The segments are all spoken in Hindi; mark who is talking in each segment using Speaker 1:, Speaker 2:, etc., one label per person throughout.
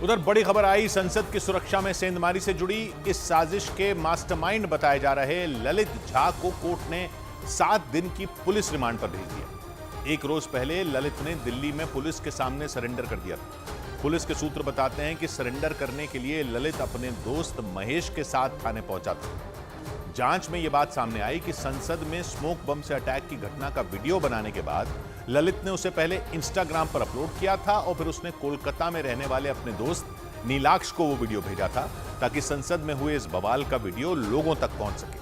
Speaker 1: उधर बड़ी खबर आई संसद की सुरक्षा में सेंधमारी से जुड़ी। इस साजिश के मास्टरमाइंड बताए जा रहे ललित झा को कोर्ट ने 7 दिन की पुलिस रिमांड पर भेज दिया। एक रोज पहले ललित ने दिल्ली में पुलिस के सामने सरेंडर कर दिया था। पुलिस के सूत्र बताते हैं कि सरेंडर करने के लिए ललित अपने दोस्त महेश के साथ थाने पहुंचा था। जांच में यह बात सामने आई कि संसद में स्मोक बम से अटैक की घटना का वीडियो बनाने के बाद ललित ने उसे पहले इंस्टाग्राम पर अपलोड किया था और फिर उसने कोलकाता में रहने वाले अपने दोस्त नीलाक्ष को वो वीडियो भेजा था ताकि संसद में हुए इस बवाल का वीडियो लोगों तक पहुंच सके।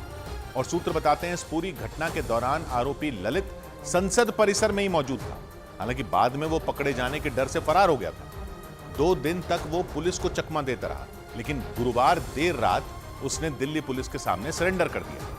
Speaker 1: और सूत्र बताते हैं इस पूरी घटना के दौरान आरोपी ललित संसद परिसर में ही मौजूद था। हालांकि बाद में वो पकड़े जाने के डर से फरार हो गया था। 2 दिन तक वो पुलिस को चकमा देता रहा, लेकिन गुरुवार देर रात उसने दिल्ली पुलिस के सामने सरेंडर कर दिया।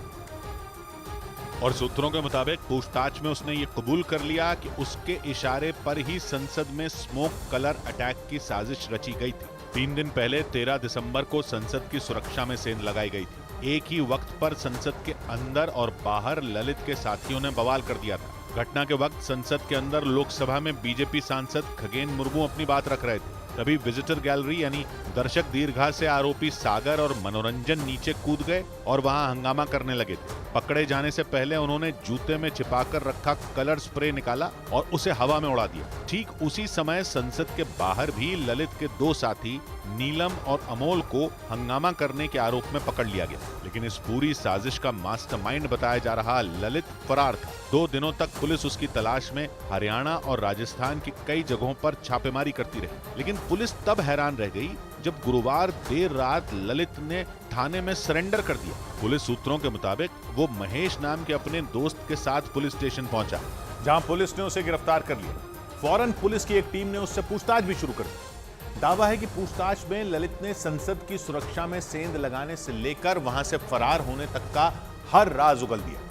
Speaker 1: और सूत्रों के मुताबिक पूछताछ में उसने ये कबूल कर लिया कि उसके इशारे पर ही संसद में स्मोक कलर अटैक की साजिश रची गई थी। 3 दिन पहले 13 दिसंबर को संसद की सुरक्षा में सेंध लगाई गई थी। एक ही वक्त पर संसद के अंदर और बाहर ललित के साथियों ने बवाल कर दिया था। घटना के वक्त संसद के अंदर लोकसभा में बीजेपी सांसद खगेन मुर्मू अपनी बात रख रहे थे। तभी विजिटर गैलरी यानी दर्शक दीर्घा से आरोपी सागर और मनोरंजन नीचे कूद गए और वहां हंगामा करने लगे थे। पकड़े जाने से पहले उन्होंने जूते में छिपाकर रखा कलर स्प्रे निकाला और उसे हवा में उड़ा दिया। ठीक उसी समय संसद के बाहर भी ललित के 2 साथी नीलम और अमोल को हंगामा करने के आरोप में पकड़ लिया गया। लेकिन इस पूरी साजिश का मास्टरमाइंड बताया जा रहा ललित फरार था। 2 दिनों तक पुलिस उसकी तलाश में हरियाणा और राजस्थान की कई जगहों पर छापेमारी करती रही। लेकिन पुलिस तब हैरान रह गई जब गुरुवार देर रात ललित ने थाने में सरेंडर कर दिया। पुलिस सूत्रों के मुताबिक वो महेश नाम के अपने दोस्त के साथ पुलिस स्टेशन पहुंचा, जहां पुलिस ने उसे गिरफ्तार कर लिया। फौरन पुलिस की एक टीम ने उससे पूछताछ भी शुरू कर दी। दावा है कि पूछताछ में ललित ने संसद की सुरक्षा में सेंध लगाने से लेकर वहां से फरार होने तक का हर राज उगल दिया।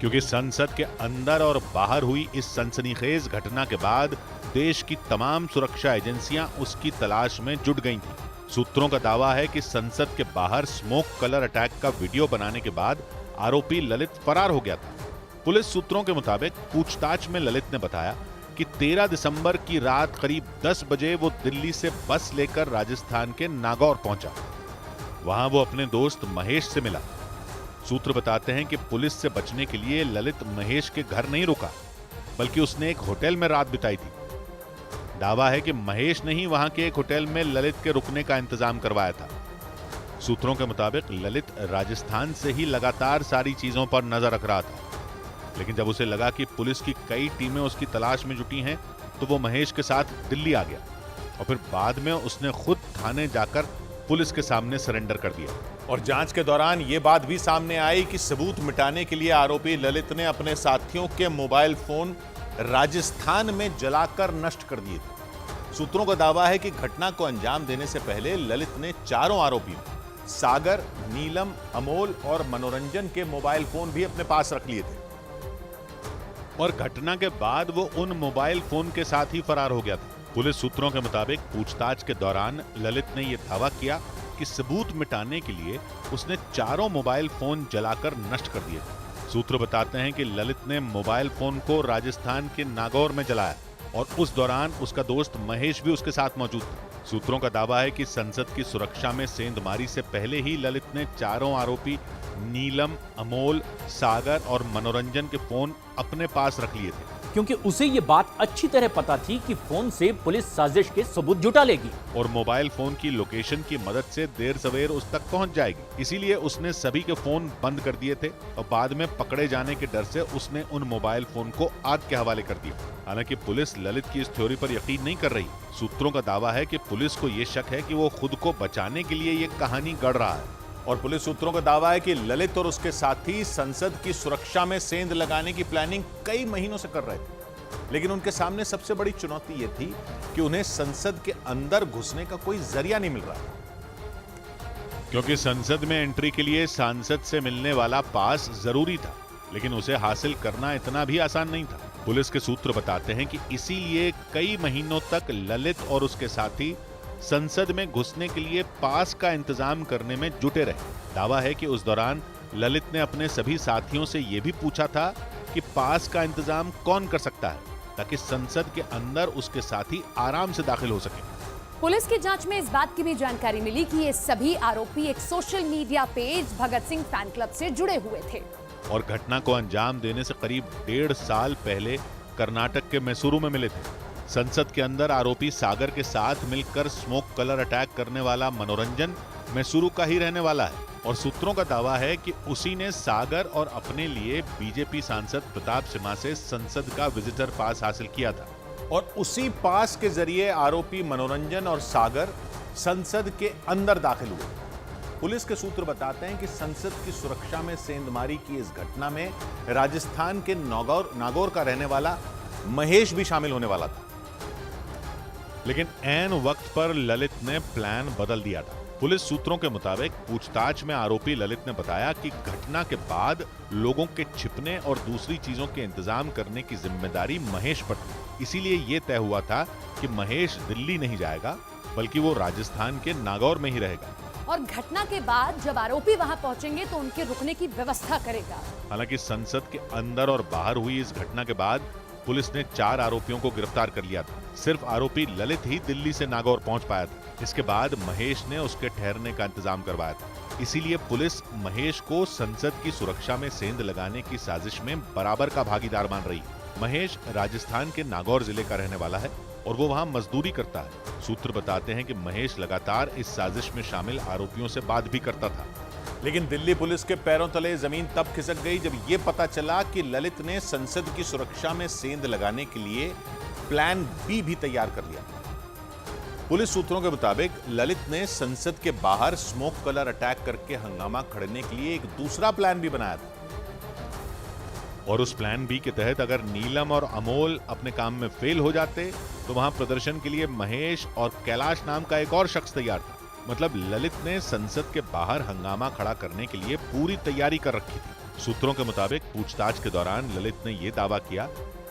Speaker 1: क्योंकि संसद के अंदर और बाहर हुई इस सनसनीखेज घटना के बाद देश की तमाम सुरक्षा एजेंसियां उसकी तलाश में जुट गई थीं। सूत्रों का दावा है कि संसद के बाहर स्मोक कलर अटैक का वीडियो बनाने के बाद आरोपी ललित फरार हो गया था। पुलिस सूत्रों के मुताबिक पूछताछ में ललित ने बताया कि 13 दिसंबर की रात करीब 10 बजे वो दिल्ली से बस लेकर राजस्थान के नागौर पहुंचा। वहां वो अपने दोस्त महेश से मिला। सूत्र बताते हैं कि पुलिस से बचने के लिए ललित महेश के घर नहीं रुका, बल्कि उसने एक होटल में रात बिताई थी। दावा है कि महेश ने ही वहां के एक होटल में ललित के रुकने का इंतजाम करवाया था। सूत्रों के मुताबिक ललित राजस्थान से ही लगातार सारी चीजों पर नजर रख रहा था। लेकिन जब उसे लगा कि पुलिस की कई टीमें उसकी तलाश में जुटी हैं, तो वो महेश के साथ दिल्ली आ गया और फिर बाद में उसने खुद थाने जाकर पुलिस के सामने सरेंडर कर दिया। और जांच के दौरान ये बात भी सामने आई कि सबूत मिटाने के लिए आरोपी ललित ने अपने साथियों के मोबाइल फोन राजस्थान में जलाकर नष्ट कर दिए थे। सूत्रों का दावा है कि घटना को अंजाम देने से पहले ललित ने चारों आरोपियों सागर, नीलम, अमोल और मनोरंजन के मोबाइल फोन भी अपने पास रख लिए थे और घटना के बाद वो उन मोबाइल फोन के साथ ही फरार हो गया था। पुलिस सूत्रों के मुताबिक पूछताछ के दौरान ललित ने यह दावा किया कि सबूत मिटाने के लिए उसने चारों मोबाइल फोन जलाकर नष्ट कर दिए थे। सूत्र बताते हैं कि ललित ने मोबाइल फोन को राजस्थान के नागौर में जलाया और उस दौरान उसका दोस्त महेश भी उसके साथ मौजूद था। सूत्रों का दावा है कि संसद की सुरक्षा में सेंधमारी से पहले ही ललित ने चारों आरोपी नीलम, अमोल, सागर और मनोरंजन के फोन अपने पास रख लिए थे,
Speaker 2: क्योंकि उसे ये बात अच्छी तरह पता थी कि फोन से पुलिस साजिश के सबूत जुटा लेगी
Speaker 1: और मोबाइल फोन की लोकेशन की मदद से देर सवेर उस तक पहुंच जाएगी। इसीलिए उसने सभी के फोन बंद कर दिए थे और बाद में पकड़े जाने के डर से उसने उन मोबाइल फोन को आग के हवाले कर दिया। हालांकि पुलिस ललित की इस थ्योरी पर यकीन नहीं कर रही। सूत्रों का दावा है कि पुलिस को यह शक है कि वो खुद को बचाने के लिए ये कहानी गढ़ रहा है। और पुलिस सूत्रों का दावा है कि ललित और उसके साथी संसद की सुरक्षा में सेंध लगाने की प्लानिंग कई महीनों से कर रहे थे। लेकिन उनके सामने सबसे बड़ी चुनौती यह थी कि उन्हें संसद के अंदर घुसने का कोई जरिया नहीं मिल रहा था। क्योंकि संसद में एंट्री के लिए सांसद से मिलने वाला पास जरूरी था, लेकिन उसे हासिल करना इतना भी आसान नहीं था। पुलिस के सूत्र बताते हैं कि इसीलिए कई महीनों तक ललित और उसके साथी संसद में घुसने के लिए पास का इंतजाम करने में जुटे रहे। दावा है कि उस दौरान ललित ने अपने सभी साथियों से यह भी पूछा था कि पास का इंतजाम कौन कर सकता है ताकि संसद के अंदर उसके साथी आराम से दाखिल हो सके।
Speaker 3: पुलिस की जांच में इस बात की भी जानकारी मिली कि ये सभी आरोपी एक social media page Bhagat Singh fan club से जुड़े हुए थे
Speaker 1: और घटना को अंजाम देने से करीब 1.5 साल पहले कर्नाटक के मैसूरू में मिले थे। संसद के अंदर आरोपी सागर के साथ मिलकर स्मोक कलर अटैक करने वाला मनोरंजन मैसूरू का ही रहने वाला है और सूत्रों का दावा है कि उसी ने सागर और अपने लिए बीजेपी सांसद प्रताप सिम्हा से संसद का विजिटर पास हासिल किया था और उसी पास के जरिए आरोपी मनोरंजन और सागर संसद के अंदर दाखिल हुए। पुलिस के सूत्र बताते हैं कि संसद की सुरक्षा में सेंधमारी की इस घटना में राजस्थान के नागौर का रहने वाला महेश भी शामिल होने वाला था, लेकिन ऐन वक्त पर ललित ने प्लान बदल दिया था। पुलिस सूत्रों के मुताबिक पूछताछ में आरोपी ललित ने बताया कि घटना के बाद लोगों के छिपने और दूसरी चीजों के इंतजाम करने की जिम्मेदारी महेश पर थी। इसीलिए यह तय हुआ था कि महेश दिल्ली नहीं जाएगा बल्कि वो राजस्थान के नागौर में ही रहेगा
Speaker 3: और घटना के बाद जब आरोपी वहां पहुंचेंगे तो उनके रुकने की व्यवस्था करेगा।
Speaker 1: हालांकि संसद के अंदर और बाहर हुई इस घटना के बाद पुलिस ने 4 आरोपियों को गिरफ्तार कर लिया था। सिर्फ आरोपी ललित ही दिल्ली से नागौर पहुंच पाया था। इसके बाद महेश ने उसके ठहरने का इंतजाम करवाया था। इसीलिए पुलिस महेश को संसद की सुरक्षा में सेंध लगाने की साजिश में बराबर का भागीदार मान रही है। महेश राजस्थान के नागौर जिले का रहने वाला है और वो वहां मजदूरी करता है। सूत्र बताते हैं कि महेश लगातार इस साजिश में शामिल आरोपियों से बात भी करता था, लेकिन दिल्ली पुलिस के पैरों तले जमीन तब खिसक गई जब यह पता चला कि ललित ने संसद की सुरक्षा में सेंध लगाने के लिए प्लान बी भी तैयार कर लिया। पुलिस सूत्रों के मुताबिक ललित ने संसद के बाहर स्मोक कलर अटैक करके हंगामा खड़ेने के लिए एक दूसरा प्लान भी बनाया था और उस प्लान बी के तहत अगर नीलम और अमोल अपने काम में फेल हो जाते तो वहां प्रदर्शन के लिए महेश और कैलाश नाम का एक और शख्स तैयार था। मतलब ललित ने संसद के बाहर हंगामा खड़ा करने के लिए पूरी तैयारी कर रखी थी। सूत्रों के मुताबिक पूछताछ के दौरान ललित ने यह दावा किया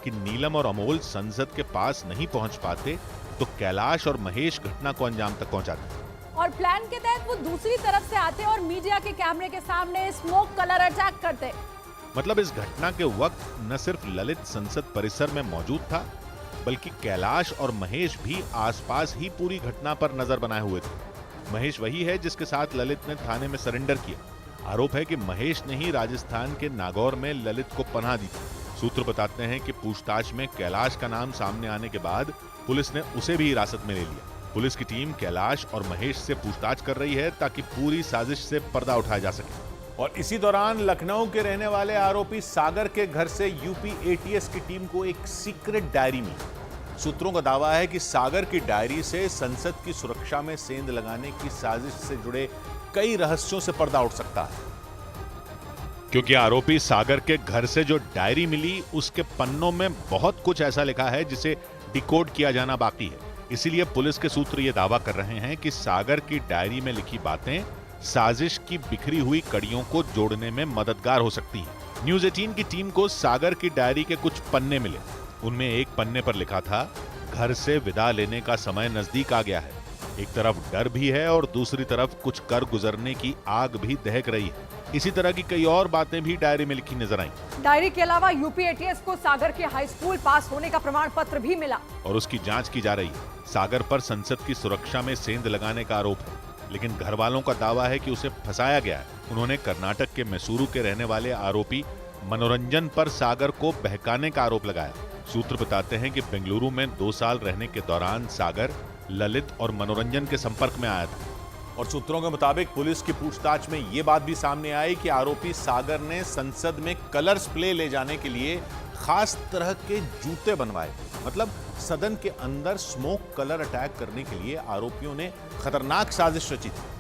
Speaker 1: कि नीलम और अमोल संसद के पास नहीं पहुंच पाते तो कैलाश और महेश घटना को अंजाम तक पहुंचाते
Speaker 3: और प्लान के तहत वो दूसरी तरफ से आते और मीडिया के कैमरे के सामने स्मोक कलर अटैक करते।
Speaker 1: मतलब इस घटना के वक्त न सिर्फ ललित संसद परिसर में मौजूद था बल्कि कैलाश और महेश भी आसपास ही पूरी घटना पर नजर बनाए हुए थे। महेश वही है जिसके साथ ललित ने थाने में सरेंडर किया। आरोप है कि महेश ने ही राजस्थान के नागौर में ललित को पनाह दी थी। सूत्र बताते हैं कि पूछताछ में कैलाश का नाम सामने आने के बाद पुलिस ने उसे भी हिरासत में ले लिया। पुलिस की टीम कैलाश और महेश से पूछताछ कर रही है ताकि पूरी साजिश से पर्दा उठाया जा सके। और इसी दौरान लखनऊ के रहने वाले आरोपी सागर के घर से यूपी एटीएस की टीम को एक सीक्रेट डायरी मिली। सूत्रों का दावा है कि सागर की डायरी से संसद की सुरक्षा में सेंध लगाने की साजिश से जुड़े कई रहस्यों से पर्दा उठ सकता है, क्योंकि आरोपी सागर के घर से जो डायरी मिली उसके पन्नों में बहुत कुछ ऐसा लिखा है जिसे डिकोड किया जाना बाकी है। इसीलिए पुलिस के सूत्र ये दावा कर रहे हैं कि सागर की डायरी में लिखी बातें साजिश की बिखरी हुई कड़ियों को जोड़ने में मददगार हो सकती हैं। न्यूज़ 18 की टीम को सागर की डायरी के कुछ पन्ने मिले। उनमें एक पन्ने पर लिखा था, घर से विदा लेने का समय नजदीक आ गया है। एक तरफ डर भी है और दूसरी तरफ कुछ कर गुजरने की आग भी दहक रही है। इसी तरह की कई और बातें भी डायरी में लिखी नजर आई।
Speaker 3: डायरी के अलावा यूपी एटीएस को सागर के हाई स्कूल पास होने का प्रमाण पत्र भी मिला
Speaker 1: और उसकी जांच की जा रही है। सागर पर संसद की सुरक्षा में सेंध लगाने का आरोप है, लेकिन घर वालों का दावा है कि उसे फंसाया गया है। उन्होंने कर्नाटक के मैसूरू के रहने वाले आरोपी मनोरंजन पर सागर को बहकाने का आरोप लगाया। सूत्र बताते हैं कि बेंगलुरु में 2 साल रहने के दौरान सागर ललित और मनोरंजन के संपर्क में आया था और सूत्रों के मुताबिक पुलिस की पूछताछ में यह बात भी सामने आई कि आरोपी सागर ने संसद में कलर स्प्रे ले जाने के लिए खास तरह के जूते बनवाए। मतलब सदन के अंदर स्मोक कलर अटैक करने के लिए आरोपियों ने खतरनाक साजिश रची थी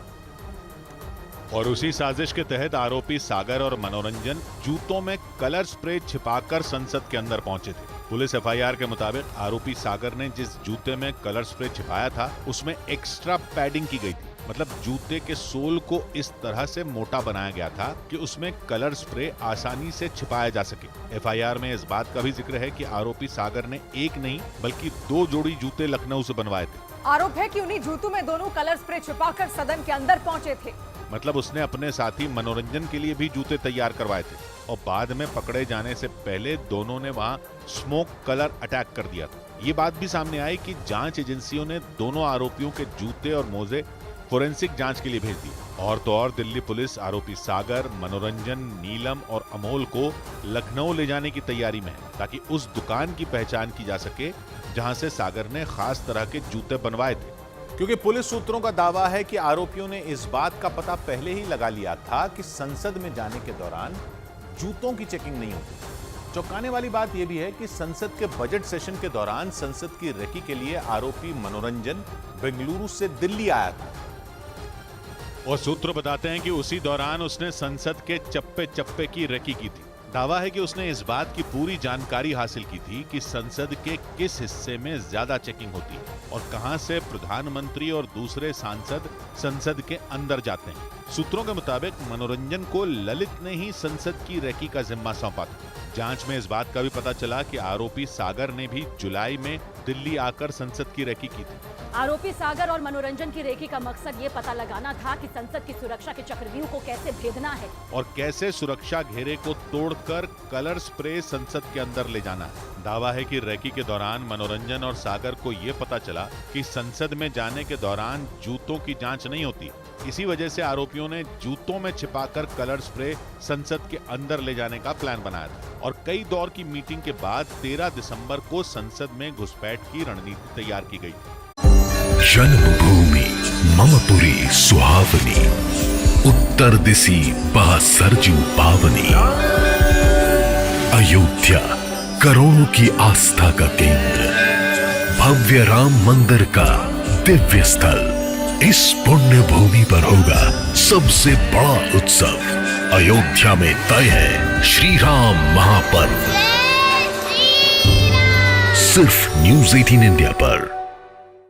Speaker 1: और उसी साजिश के तहत आरोपी सागर और मनोरंजन जूतों में कलर स्प्रे छिपाकर संसद के अंदर पहुंचे थे। पुलिस एफआईआर के मुताबिक आरोपी सागर ने जिस जूते में कलर स्प्रे छिपाया था उसमें एक्स्ट्रा पैडिंग की गई थी। मतलब जूते के सोल को इस तरह से मोटा बनाया गया था कि उसमें कलर स्प्रे आसानी से छिपाया जा सके। एफआईआर में इस बात का भी जिक्र है कि आरोपी सागर ने एक नहीं बल्कि 2 जोड़ी जूते लखनऊ से बनवाए थे।
Speaker 3: आरोप है कि उन्हीं जूतों में दोनों कलर स्प्रे छिपाकर सदन के अंदर पहुंचे थे।
Speaker 1: मतलब उसने अपने साथी मनोरंजन के लिए भी जूते तैयार करवाए थे और बाद में पकड़े जाने से पहले दोनों ने वहां स्मोक कलर अटैक कर दिया था। ये बात भी सामने आई कि जांच एजेंसियों ने दोनों आरोपियों के जूते और मोजे फोरेंसिक जांच के लिए भेज दिए। और तो और दिल्ली पुलिस आरोपी सागर, मनोरंजन, नीलम और अमोल को लखनऊ ले जाने की तैयारी में है ताकि उस दुकान की पहचान की जा सके जहां से सागर ने खास तरह के जूते बनवाए थे। क्योंकि पुलिस सूत्रों का दावा है कि आरोपियों ने इस बात का पता पहले ही लगा लिया था कि संसद में जाने के दौरान जूतों की चेकिंग नहीं होती। चौंकाने वाली बात यह भी है कि संसद के बजट सेशन के दौरान संसद की रेकी के लिए आरोपी मनोरंजन बेंगलुरु से दिल्ली आया था और सूत्र बताते हैं कि उसी दौरान उसने संसद के चप्पे चप्पे की रेकी की थी। दावा है कि उसने इस बात की पूरी जानकारी हासिल की थी कि संसद के किस हिस्से में ज्यादा चेकिंग होती है और कहां से प्रधानमंत्री और दूसरे सांसद संसद के अंदर जाते हैं। सूत्रों के मुताबिक मनोरंजन को ललित ने ही संसद की रेकी का जिम्मा सौंपा था। जांच में इस बात का भी पता चला कि आरोपी सागर ने भी जुलाई में दिल्ली आकर संसद की रेकी की थी।
Speaker 3: आरोपी सागर और मनोरंजन की रेकी का मकसद ये पता लगाना था कि संसद की सुरक्षा के चक्रव्यूह को कैसे भेदना है
Speaker 1: और कैसे सुरक्षा घेरे को तोड़कर कलर स्प्रे संसद के अंदर ले जाना है। दावा है कि रेकी के दौरान मनोरंजन और सागर को यह पता चला कि संसद में जाने के दौरान जूतों की जांच नहीं होती। इसी वजह से आरोपियों ने जूतों में छिपाकर कलर स्प्रे संसद के अंदर ले जाने का प्लान बनाया था और कई दौर की मीटिंग के बाद 13 दिसंबर को संसद में घुसपैठ की रणनीति तैयार की गई थी।
Speaker 4: जन्मभूमि ममपुरी सुहावनी, उत्तर दिशि बह सरजू पावनी। अयोध्या करोड़ों की आस्था का केंद्र, भव्य राम मंदिर का दिव्य स्थल। इस पुण्य भूमि पर होगा सबसे बड़ा उत्सव। अयोध्या में तय है श्री राम महापर्व। सिर्फ न्यूज़ 18 इंडिया पर।